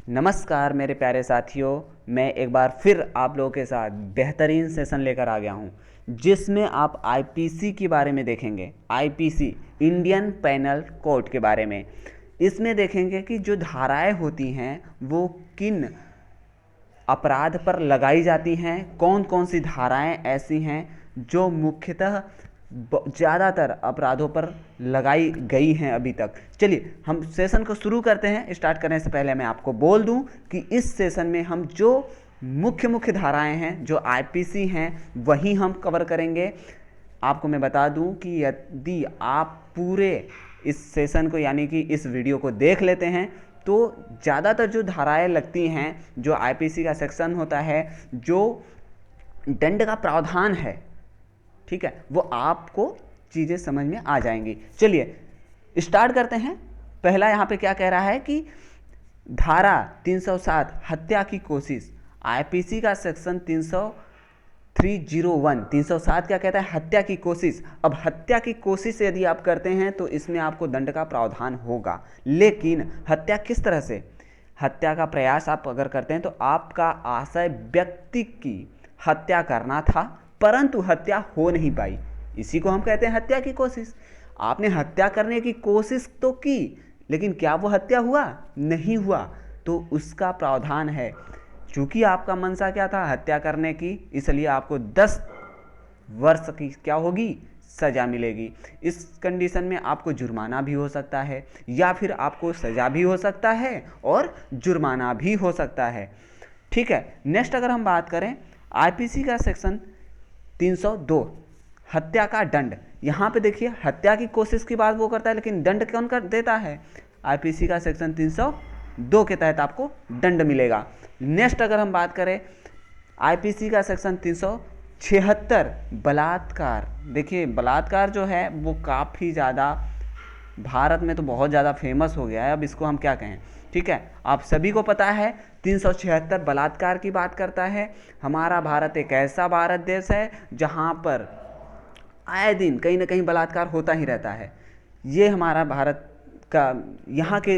नमस्कार मेरे प्यारे साथियों, मैं एक बार फिर आप लोगों के साथ बेहतरीन सेशन लेकर आ गया हूं, जिसमें आप आईपीसी के बारे में देखेंगे। आईपीसी इंडियन पेनल कोड के बारे में इसमें देखेंगे कि जो धाराएं होती हैं वो किन अपराध पर लगाई जाती हैं, कौन कौन सी धाराएं ऐसी हैं जो मुख्यतः ज़्यादातर अपराधों पर लगाई गई हैं अभी तक। चलिए हम सेशन को शुरू करते हैं। स्टार्ट करने से पहले मैं आपको बोल दूं कि इस सेशन में हम जो मुख्य मुख्य धाराएं हैं, जो आईपीसी हैं, वही हम कवर करेंगे। आपको मैं बता दूं कि यदि आप पूरे इस सेशन को यानी कि इस वीडियो को देख लेते हैं तो ज़्यादातर जो धाराएं लगती हैं, जो आईपीसी का सेक्शन होता है, जो दंड का प्रावधान है, ठीक है, वो आपको चीज़ें समझ में आ जाएंगी। चलिए स्टार्ट करते हैं। पहला यहाँ पे क्या कह रहा है कि धारा 307 हत्या की कोशिश, आईपीसी का सेक्शन 307 क्या कहता है? हत्या की कोशिश। अब हत्या की कोशिश यदि आप करते हैं तो इसमें आपको दंड का प्रावधान होगा, लेकिन हत्या किस तरह से? हत्या का प्रयास आप अगर करते हैं तो आपका आशय व्यक्ति की हत्या करना था, परंतु हत्या हो नहीं पाई, इसी को हम कहते हैं हत्या की कोशिश। आपने हत्या करने की कोशिश तो की, लेकिन क्या वो हत्या हुआ? नहीं हुआ, तो उसका प्रावधान है। चूंकि आपका मनसा क्या था? हत्या करने की, इसलिए आपको 10 वर्ष की क्या होगी? सजा मिलेगी। इस कंडीशन में आपको जुर्माना भी हो सकता है, या फिर आपको सजा भी हो सकता है और जुर्माना भी हो सकता है। ठीक है, नेक्स्ट अगर हम बात करें आईपीसी का सेक्शन 302 हत्या का दंड। यहाँ पे देखिए हत्या की कोशिश की बात वो करता है, लेकिन दंड कौन कर देता है? आईपीसी का सेक्शन 302 के तहत आपको दंड मिलेगा। नेक्स्ट अगर हम बात करें आईपीसी का सेक्शन 376 बलात्कार। देखिए बलात्कार जो है वो काफ़ी ज़्यादा भारत में तो बहुत ज़्यादा फेमस हो गया है। अब इसको हम क्या कहें, ठीक है, आप सभी को पता है 376 बलात्कार की बात करता है। हमारा भारत एक ऐसा भारत देश है जहाँ पर आए दिन कहीं ना कहीं बलात्कार होता ही रहता है। ये हमारा भारत का यहाँ के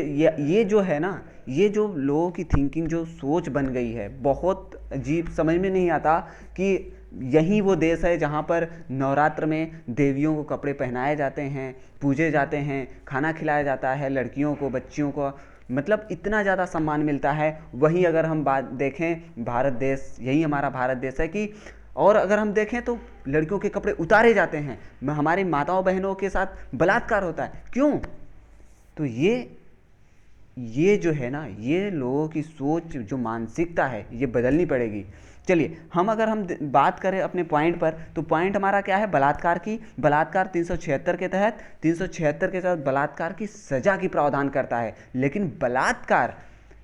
ये जो है ना, ये जो लोगों की थिंकिंग, जो सोच बन गई है, बहुत अजीब, समझ में नहीं आता कि यही वो देश है जहाँ पर नवरात्र में देवियों को कपड़े पहनाए जाते हैं, पूजे जाते हैं, खाना खिलाया जाता है, लड़कियों को, बच्चियों को, मतलब इतना ज़्यादा सम्मान मिलता है। वहीं अगर हम बात देखें, भारत देश, यही हमारा भारत देश है कि, और अगर हम देखें तो लड़कियों के कपड़े उतारे जाते हैं, हमारी माताओं बहनों के साथ बलात्कार होता है। क्यों? तो ये जो है ना, ये लोगों की सोच, जो मानसिकता है, ये बदलनी पड़ेगी। चलिए अगर हम बात करें अपने पॉइंट पर, तो पॉइंट हमारा क्या है? बलात्कार की। बलात्कार 376 के तहत बलात्कार की सजा की प्रावधान करता है। लेकिन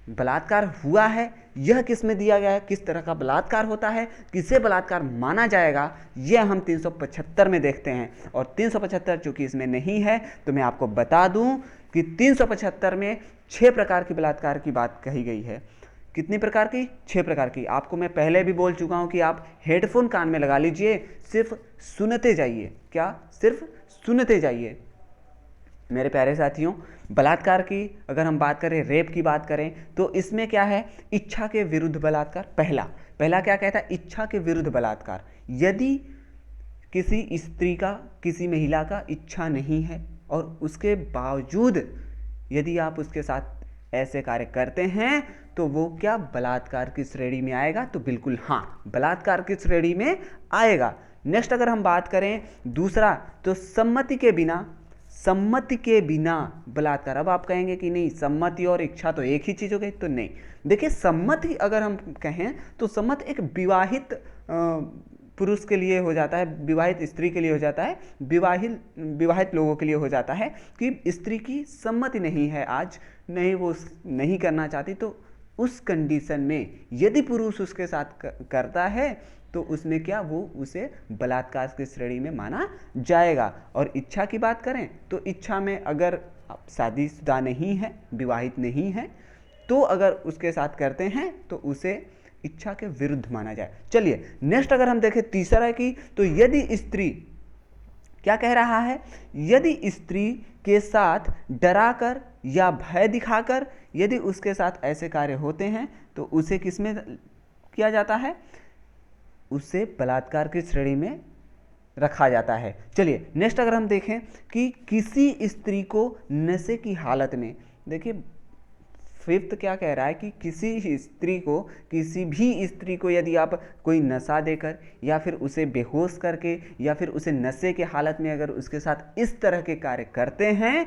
बलात्कार हुआ है, यह किस में दिया गया है? किस तरह का बलात्कार होता है, किसे बलात्कार माना जाएगा, यह हम 375 में देखते हैं। और 375 चूंकि इसमें नहीं है, तो मैं आपको बता दूं कि 375 में 6 प्रकार की बलात्कार की बात कही गई है। कितनी प्रकार की? 6 प्रकार की। आपको मैं पहले भी बोल चुका हूं कि आप हेडफोन कान में लगा लीजिए, सिर्फ सुनते जाइए। क्या? सिर्फ सुनते जाइए। मेरे प्यारे साथियों, बलात्कार की अगर हम बात करें, रेप की बात करें, तो इसमें क्या है? इच्छा के विरुद्ध बलात्कार। पहला क्या कहता है? इच्छा के विरुद्ध बलात्कार। यदि किसी स्त्री का, किसी महिला का इच्छा नहीं है और उसके बावजूद यदि आप उसके साथ ऐसे कार्य करते हैं, तो वो क्या बलात्कार की श्रेणी में आएगा? तो बिल्कुल हाँ, बलात्कार की श्रेणी में आएगा। नेक्स्ट अगर हम बात करें दूसरा, तो सम्मति के बिना बलात्कार। अब आप कहेंगे कि नहीं, सम्मति और इच्छा तो एक ही चीज़ हो गई, तो नहीं। देखिए सम्मति अगर हम कहें तो सम्मति एक विवाहित पुरुष के लिए हो जाता है, विवाहित स्त्री के लिए हो जाता है, विवाहित लोगों के लिए हो जाता है कि स्त्री की सम्मति नहीं है, आज नहीं, वो नहीं करना चाहती, तो उस कंडीशन में यदि पुरुष उसके साथ करता है तो उसमें क्या, वो उसे बलात्कार की श्रेणी में माना जाएगा। और इच्छा की बात करें तो इच्छा में अगर शादीशुदा नहीं है, विवाहित नहीं है, तो अगर उसके साथ करते हैं तो उसे इच्छा के विरुद्ध माना जाए। चलिए नेक्स्ट अगर हम देखें तीसरा है कि, तो यदि स्त्री, क्या कह रहा है? यदि स्त्री के साथ डराकर या भय दिखाकर यदि उसके साथ ऐसे कार्य होते हैं तो उसे किसमें किया जाता है, उसे बलात्कार की श्रेणी में रखा जाता है। चलिए नेक्स्ट अगर हम देखें कि किसी स्त्री को नशे की हालत में, देखिए फिफ्थ क्या कह रहा है कि किसी स्त्री को, किसी भी स्त्री को यदि आप कोई नशा देकर या फिर उसे बेहोश करके या फिर उसे नशे के हालत में अगर उसके साथ इस तरह के कार्य करते हैं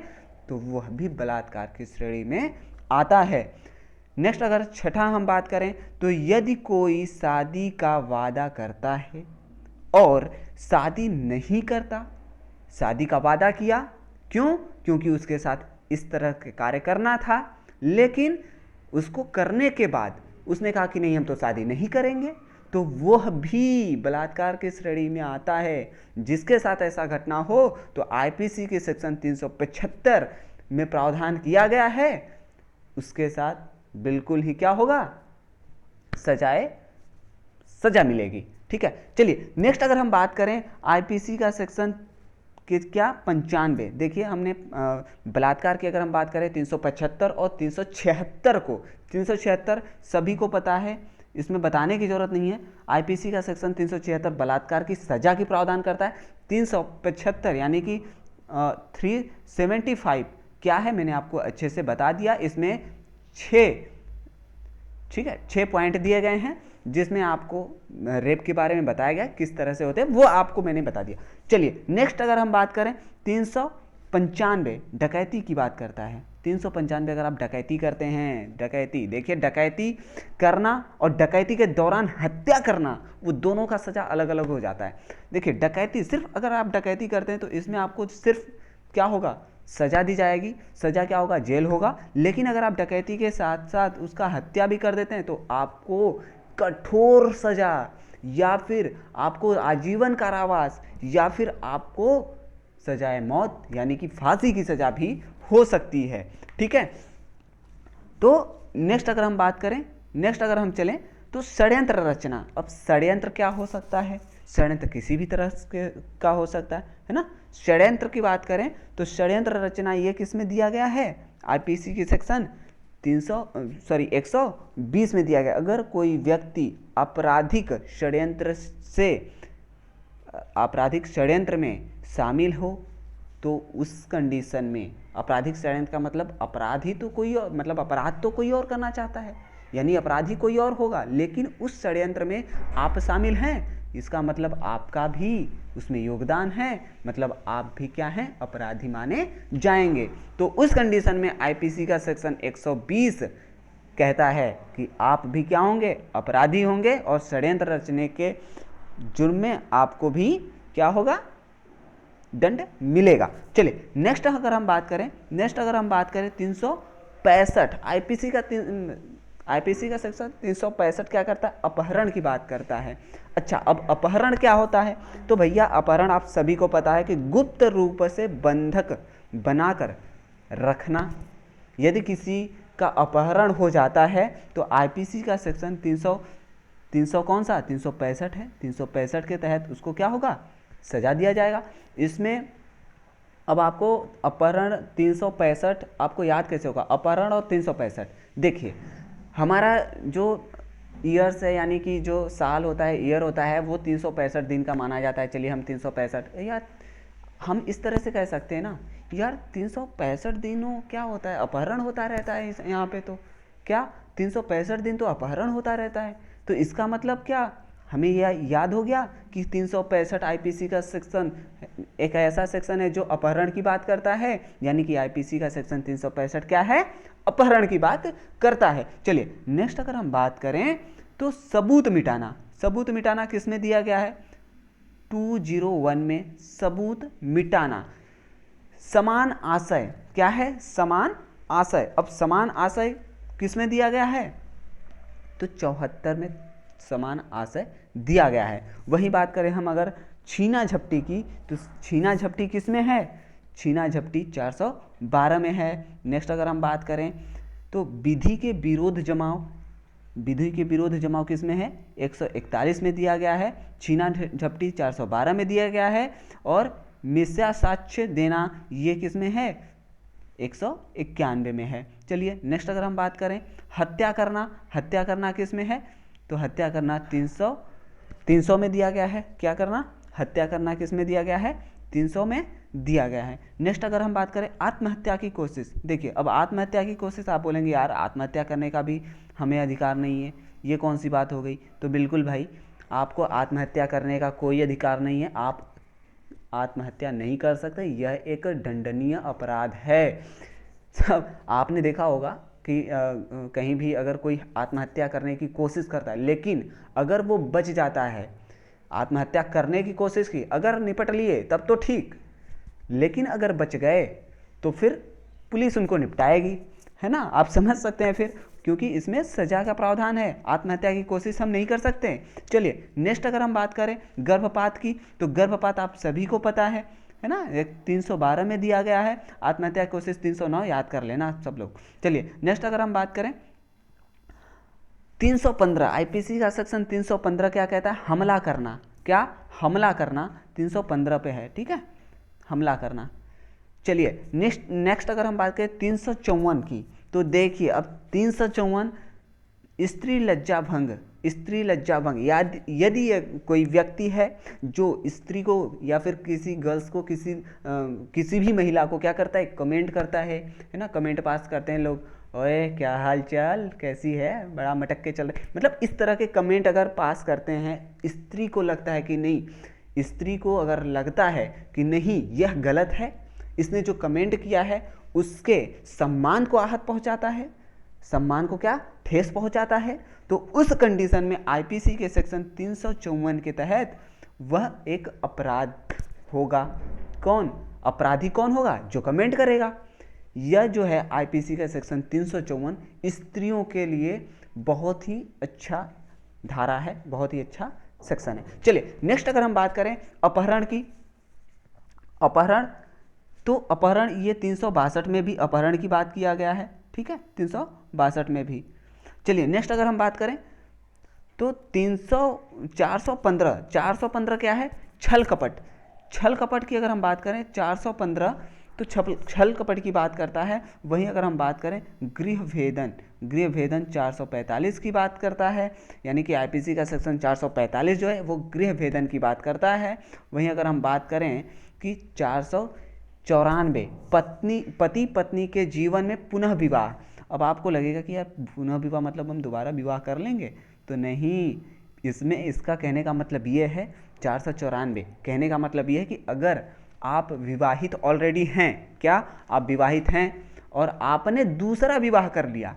तो वह भी बलात्कार की श्रेणी में आता है। नेक्स्ट अगर छठा हम बात करें तो यदि कोई शादी का वादा करता है और शादी नहीं करता, शादी का वादा किया, क्यों, क्योंकि उसके साथ इस तरह के कार्य करना था, लेकिन उसको करने के बाद उसने कहा कि नहीं हम तो शादी नहीं करेंगे, तो वह भी बलात्कार की श्रेणी में आता है। जिसके साथ ऐसा घटना हो तो आईपीसी के सेक्शन 375 में प्रावधान किया गया है, उसके साथ बिल्कुल ही क्या होगा, सजा मिलेगी। ठीक है, चलिए नेक्स्ट अगर हम बात करें आईपीसी का सेक्शन कि क्या 95, देखिए हमने बलात्कार की अगर हम बात करें 375 और 376 को, 376 सभी को पता है, इसमें बताने की जरूरत नहीं है। आईपीसी का सेक्शन 376 बलात्कार की सजा की प्रावधान करता है। 375 यानी कि 375 क्या है मैंने आपको अच्छे से बता दिया। इसमें 6 पॉइंट दिए गए हैं जिसमें आपको रेप के बारे में बताया गया किस तरह से होते हैं, वो आपको मैंने बता दिया। चलिए नेक्स्ट अगर हम बात करें 395 डकैती की बात करता है। 395 अगर आप डकैती करते हैं, डकैती, देखिए डकैती करना और डकैती के दौरान हत्या करना, वो दोनों का सजा अलग अलग हो जाता है। देखिए डकैती, सिर्फ अगर आप डकैती करते हैं तो इसमें आपको सिर्फ क्या होगा, सजा दी जाएगी। सजा क्या होगा, जेल होगा। लेकिन अगर आप डकैती के साथ साथ उसका हत्या भी कर देते हैं तो आपको कठोर सजा या फिर आपको आजीवन कारावास या फिर आपको सजाए मौत यानी कि फांसी की सजा भी हो सकती है। ठीक है, तो नेक्स्ट अगर हम बात करें, नेक्स्ट अगर हम चलें तो षड्यंत्र रचना। अब षड्यंत्र क्या हो सकता है, षड्यंत्र किसी भी तरह का हो सकता है ना। षड्यंत्र की बात करें तो षड्यंत्र रचना ये किस में दिया गया है, आईपीसी की सेक्शन 120 में दिया गया। अगर कोई व्यक्ति आपराधिक षड्यंत्र में शामिल हो तो उस कंडीशन में, आपराधिक षड्यंत्र का मतलब अपराधी तो कोई और, मतलब अपराध तो कोई और करना चाहता है, यानी अपराधी कोई और होगा, लेकिन उस षड्यंत्र में आप शामिल हैं, इसका मतलब आपका भी उसमें योगदान है, मतलब आप भी क्या हैं, अपराधी माने जाएंगे। तो उस कंडीशन में आईपीसी का सेक्शन 120 कहता है कि आप भी क्या होंगे, अपराधी होंगे और षड्यंत्र रचने के जुर्म में आपको भी क्या होगा, दंड मिलेगा। चलिए नेक्स्ट अगर हम बात करें, 365 आईपीसी का सेक्शन 365 क्या करता है, अपहरण की बात करता है। अच्छा, अब अपहरण क्या होता है, तो भैया अपहरण आप सभी को पता है कि गुप्त रूप से बंधक बनाकर रखना। यदि किसी का अपहरण हो जाता है तो आईपीसी का सेक्शन 300 कौन सा, 365 है। 365 के तहत उसको क्या होगा, सजा दिया जाएगा। इसमें अब आपको अपहरण 365 आपको याद कैसे होगा, अपहरण और 365, देखिए हमारा जो ईयर्स है यानी कि जो साल होता है, ईयर होता है, वो 365 दिन का माना जाता है। चलिए हम 365, यार हम इस तरह से कह सकते हैं ना, यार 365 दिनों क्या होता है, अपहरण होता रहता है यहाँ पे, तो क्या 365 दिन तो अपहरण होता रहता है। तो इसका मतलब क्या, हमें यह याद हो गया कि 365 आईपीसी का सेक्शन एक ऐसा सेक्शन है जो अपहरण की बात करता है, यानी कि आईपीसी का सेक्शन 365 क्या है, अपहरण की बात करता है। चलिए नेक्स्ट अगर हम बात करें तो सबूत मिटाना किस में दिया गया है, 201 में सबूत मिटाना। समान आशय क्या है, समान आशय। अब समान आशय किस में दिया गया है, तो 74 में समान आशय दिया गया है। वही बात करें हम अगर छीना झपटी की, तो छीना झपटी किस में है, छीना झपटी 412 में है। नेक्स्ट अगर हम बात करें तो विधि के विरोध जमाव किस में है, 141 में दिया गया है। छीना झपटी 412 में दिया गया है। और मिथ्या साक्ष्य देना ये किस में है, 191 में है। चलिए नेक्स्ट अगर हम बात करें हत्या करना किस में है, तो हत्या करना 300 में दिया गया है। क्या करना, हत्या करना किस में दिया गया है, 300 में दिया गया है। नेक्स्ट अगर हम बात करें आत्महत्या की कोशिश, देखिए अब आत्महत्या की कोशिश आप बोलेंगे यार आत्महत्या करने का भी हमें अधिकार नहीं है, ये कौन सी बात हो गई। तो बिल्कुल भाई, आपको आत्महत्या करने का कोई अधिकार नहीं है, आप आत्महत्या नहीं कर सकते, यह एक दंडनीय अपराध है। सब आपने देखा होगा कि कहीं भी अगर कोई आत्महत्या करने की कोशिश करता है, लेकिन अगर वो बच जाता है, आत्महत्या करने की कोशिश की, अगर निपट लिए तब तो ठीक, लेकिन अगर बच गए तो फिर पुलिस उनको निपटाएगी, है ना। आप समझ सकते हैं फिर, क्योंकि इसमें सजा का प्रावधान है, आत्महत्या की कोशिश हम नहीं कर सकते। चलिए नेक्स्ट अगर हम बात करें गर्भपात की, तो गर्भपात आप सभी को पता है ना, एक 312 में दिया गया है, आत्महत्या की कोशिश 309, याद कर लेना आप सब लोग। चलिए नेक्स्ट अगर हम बात करें 315, आईपीसी का सेक्शन 315 क्या कहता है, हमला करना। क्या, हमला करना 315 पे है, ठीक है, हमला करना। चलिए नेक्स्ट अगर हम बात करें 354 की, तो देखिए अब 354 स्त्री लज्जा भंग, स्त्री लज्जा भंग, यदि कोई व्यक्ति है जो स्त्री को या फिर किसी गर्ल्स को, किसी भी महिला को क्या करता है, कमेंट करता है ना, कमेंट पास करते हैं लोग, ओए क्या हाल चाल, कैसी है, बड़ा मटक के चल रहे, मतलब इस तरह के कमेंट अगर पास करते हैं, स्त्री को लगता है कि नहीं, स्त्री को अगर लगता है कि नहीं यह गलत है, इसने जो कमेंट किया है उसके सम्मान को आहत पहुंचाता है, सम्मान को क्या ठेस पहुंचाता है, तो उस कंडीशन में आईपीसी के सेक्शन 354 के तहत वह एक अपराध होगा। कौन अपराधी, कौन होगा, जो कमेंट करेगा। यह जो है आईपीसी का सेक्शन 354 स्त्रियों के लिए बहुत ही अच्छा धारा है, बहुत ही अच्छा सेक्शन है। चलिए नेक्स्ट अगर हम बात करें अपहरण की, अपहरण, तो अपहरण ये 362 में भी अपहरण की बात किया गया है, ठीक है, 362 में भी। चलिए नेक्स्ट अगर हम बात करें तो 415 क्या है, छल कपट, छल कपट की अगर हम बात करें 415 तो छल कपट की बात करता है। वहीं अगर हम बात करें गृहभेदन, गृहभेदन 445 की बात करता है, यानी कि आईपीसी का सेक्शन 445 जो है वो गृहभेदन की बात करता है। वहीं अगर हम बात करें कि 494 पति पत्नी के जीवन में पुनः विवाह, अब आपको लगेगा कि यार पुनः विवाह मतलब हम दोबारा विवाह कर लेंगे, तो नहीं, इसमें इसका कहने का मतलब ये है 494 कहने का मतलब ये है कि अगर आप विवाहित ऑलरेडी हैं, क्या आप विवाहित हैं और आपने दूसरा विवाह कर लिया,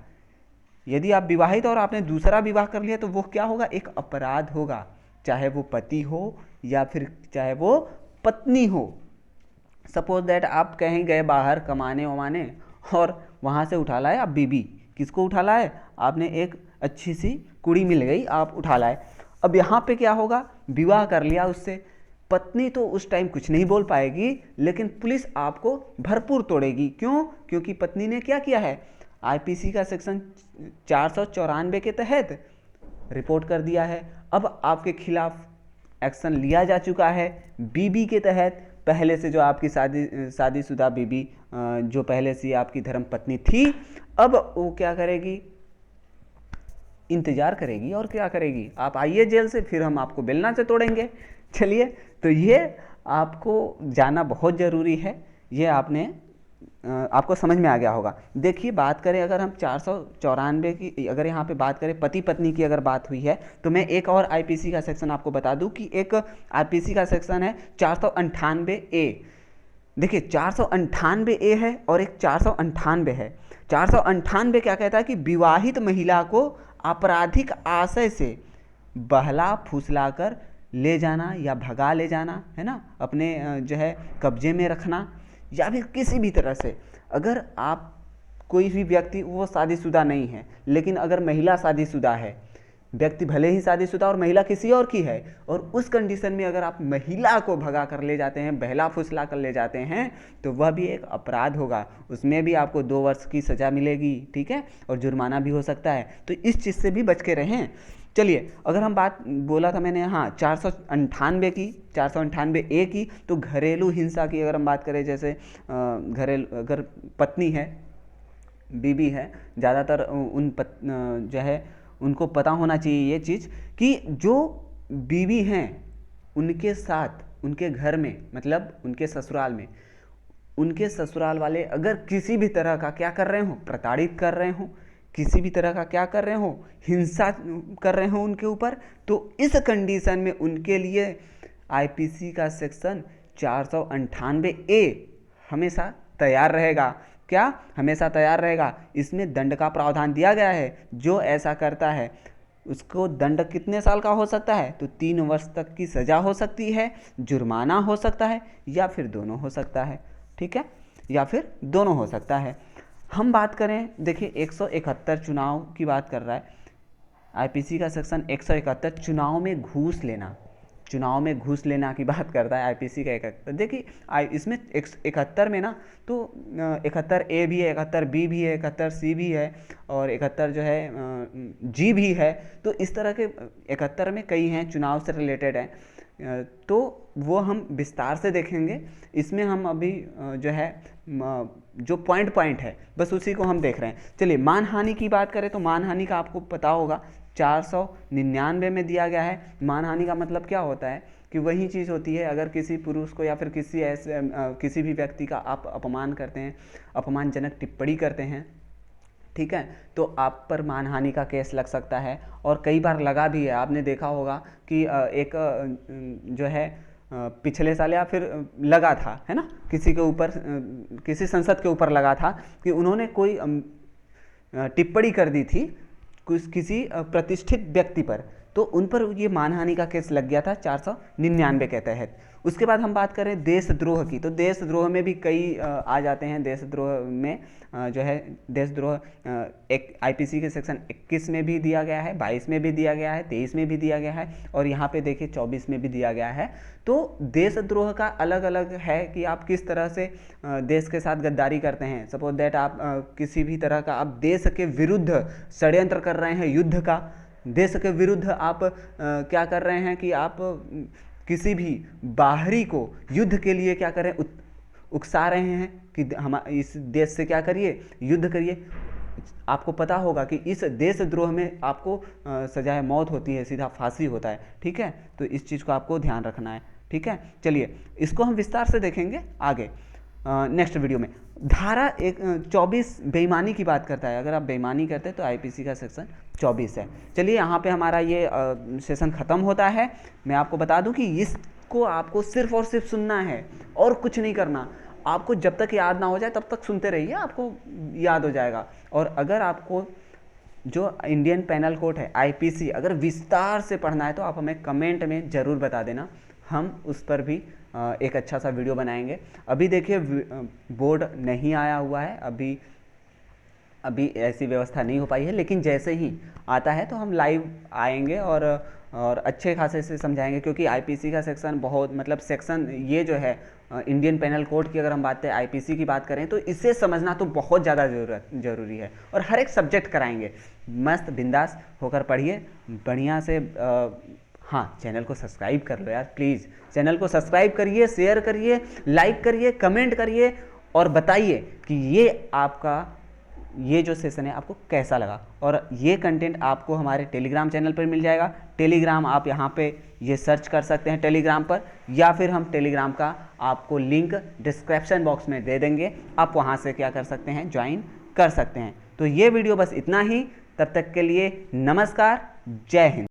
यदि आप विवाहित और आपने दूसरा विवाह कर लिया तो वो क्या होगा, एक अपराध होगा, चाहे वो पति हो या फिर चाहे वो पत्नी हो। सपोज दैट आप कहीं गए बाहर कमाने वमाने और वहाँ से उठा लाए आप बीबी, किसको उठा लाए, आपने एक अच्छी सी कुड़ी मिल गई, आप उठा लाए। अब यहाँ पे क्या होगा, विवाह कर लिया उससे, पत्नी तो उस टाइम कुछ नहीं बोल पाएगी, लेकिन पुलिस आपको भरपूर तोड़ेगी। क्यों, क्योंकि पत्नी ने क्या किया है, आईपीसी का सेक्शन 494 के तहत रिपोर्ट कर दिया है। अब आपके खिलाफ एक्शन लिया जा चुका है बीबी के तहत, पहले से जो आपकी शादीशुदा बीबी जो पहले से आपकी धर्म पत्नी थी, अब वो क्या करेगी, इंतजार करेगी और क्या करेगी, आप आइए जेल से, फिर हम आपको बेलना से तोड़ेंगे। चलिए, तो ये आपको जाना बहुत ज़रूरी है, ये आपको समझ में आ गया होगा। देखिए बात करें अगर हम 494 की, अगर यहाँ पे बात करें पति पत्नी की अगर बात हुई है, तो मैं एक और आईपीसी का सेक्शन आपको बता दूं कि एक आईपीसी का सेक्शन है 498A। देखिए 498A है और एक 498 है। 498 क्या कहता है कि विवाहित महिला को आपराधिक आशय से बहला फुसला कर ले जाना या भगा ले जाना, है ना, अपने जो है कब्जे में रखना, या फिर किसी भी तरह से, अगर आप कोई भी व्यक्ति, वो शादीशुदा नहीं है लेकिन अगर महिला शादीशुदा है, व्यक्ति भले ही शादीशुदा और महिला किसी और की है, और उस कंडीशन में अगर आप महिला को भगा कर ले जाते हैं, बहला फुसला कर ले जाते हैं, तो वह भी एक अपराध होगा, उसमें भी आपको 2 वर्ष की सज़ा मिलेगी, ठीक है, और जुर्माना भी हो सकता है। तो इस चीज़ से भी बच के रहें। चलिए, अगर हम बात बोला था मैंने, हाँ 498 की, 498A की, तो घरेलू हिंसा की अगर हम बात करें, जैसे घरेलू अगर पत्नी है, बीबी है, ज़्यादातर जो है उनको पता होना चाहिए ये चीज़ कि जो बीबी हैं उनके साथ, उनके घर में, मतलब उनके ससुराल में, उनके ससुराल वाले अगर किसी भी तरह का क्या कर रहे हो, प्रताड़ित कर रहे हो, किसी भी तरह का क्या कर रहे हो, हिंसा कर रहे हो उनके ऊपर, तो इस कंडीशन में उनके लिए आईपीसी का सेक्शन 498A हमेशा तैयार रहेगा। क्या? हमेशा तैयार रहेगा। इसमें दंड का प्रावधान दिया गया है, जो ऐसा करता है उसको दंड कितने साल का हो सकता है? तो 3 वर्ष तक की सज़ा हो सकती है, जुर्माना हो सकता है, या फिर दोनों हो सकता है। ठीक है, या फिर दोनों हो सकता है। हम बात करें, देखिए 171 चुनाव की बात कर रहा है आईपीसी का सेक्शन 171, चुनाव में घूस लेना, चुनाव में घूस लेना की बात करता है आईपीसी का 71। देखिए इसमें 71 में ना, तो 71A भी है, 71B भी है, 71C भी है, और 71 जो है G भी है। तो इस तरह के 71 में कई हैं, चुनाव से रिलेटेड हैं, तो वो हम विस्तार से देखेंगे। इसमें हम अभी जो है जो पॉइंट है बस उसी को हम देख रहे हैं। चलिए, मानहानि की बात करें तो मानहानि का आपको पता होगा 499 में दिया गया है। मानहानि का मतलब क्या होता है कि वही चीज़ होती है, अगर किसी पुरुष को या फिर किसी भी व्यक्ति का आप अपमान करते हैं, अपमानजनक टिप्पणी करते हैं, ठीक है, तो आप पर मानहानि का केस लग सकता है, और कई बार लगा भी है। आपने देखा होगा कि एक जो है पिछले साल या फिर लगा था, है ना, किसी के ऊपर, किसी सांसद के ऊपर लगा था कि उन्होंने कोई टिप्पणी कर दी थी किसी प्रतिष्ठित व्यक्ति पर, तो उन पर ये मानहानि का केस लग गया था 499 के तहत। उसके बाद हम बात करें देशद्रोह की, तो देशद्रोह में भी कई आ जाते हैं। देशद्रोह में जो है देशद्रोह एक आईपीसी के सेक्शन 21 में भी दिया गया है, 22 में भी दिया गया है, 23 में भी दिया गया है, और यहाँ पे देखिए 24 में भी दिया गया है। तो देशद्रोह का अलग अलग है कि आप किस तरह से देश के साथ गद्दारी करते हैं। सपोज दैट आप किसी भी तरह का आप देश के विरुद्ध षड्यंत्र कर रहे हैं, युद्ध का, देश के विरुद्ध आप क्या कर रहे हैं कि आप किसी भी बाहरी को युद्ध के लिए क्या करें, उकसा रहे हैं कि हम इस देश से क्या करिए, युद्ध करिए। आपको पता होगा कि इस देशद्रोह में आपको सजाए मौत होती है, सीधा फांसी होता है। ठीक है, तो इस चीज़ को आपको ध्यान रखना है। ठीक है, चलिए इसको हम विस्तार से देखेंगे आगे नेक्स्ट वीडियो में। धारा 24 बेईमानी की बात करता है। अगर आप बेईमानी करते हैं तो आईपीसी का सेक्शन 24 है। चलिए यहाँ पे हमारा ये सेशन ख़त्म होता है। मैं आपको बता दूं कि इसको आपको सिर्फ और सिर्फ सुनना है और कुछ नहीं करना। आपको जब तक याद ना हो जाए तब तक सुनते रहिए, आपको याद हो जाएगा। और अगर आपको जो इंडियन पेनल कोड है आईपीसी अगर विस्तार से पढ़ना है तो आप हमें कमेंट में ज़रूर बता देना, हम उस पर भी एक अच्छा सा वीडियो बनाएंगे। अभी देखिए बोर्ड नहीं आया हुआ है, अभी ऐसी व्यवस्था नहीं हो पाई है, लेकिन जैसे ही आता है तो हम लाइव आएंगे और अच्छे खासे से समझाएंगे। क्योंकि आईपीसी का सेक्शन बहुत, मतलब सेक्शन ये जो है इंडियन पेनल कोड की अगर हम बात करें, आईपीसी की बात करें, तो इसे समझना तो बहुत ज़्यादा ज़रूरी है। और हर एक सब्जेक्ट कराएंगे। मस्त बिंदास होकर पढ़िए बढ़िया से। हाँ, चैनल को सब्सक्राइब कर लो यार प्लीज़, चैनल को सब्सक्राइब करिए, शेयर करिए, लाइक करिए, कमेंट करिए, और बताइए कि ये जो सेशन है आपको कैसा लगा। और ये कंटेंट आपको हमारे टेलीग्राम चैनल पर मिल जाएगा। टेलीग्राम आप यहाँ पे ये सर्च कर सकते हैं टेलीग्राम पर, या फिर हम टेलीग्राम का आपको लिंक डिस्क्रिप्शन बॉक्स में दे देंगे, आप वहाँ से क्या कर सकते हैं, ज्वाइन कर सकते हैं। तो ये वीडियो बस इतना ही, तब तक के लिए नमस्कार, जय हिंद।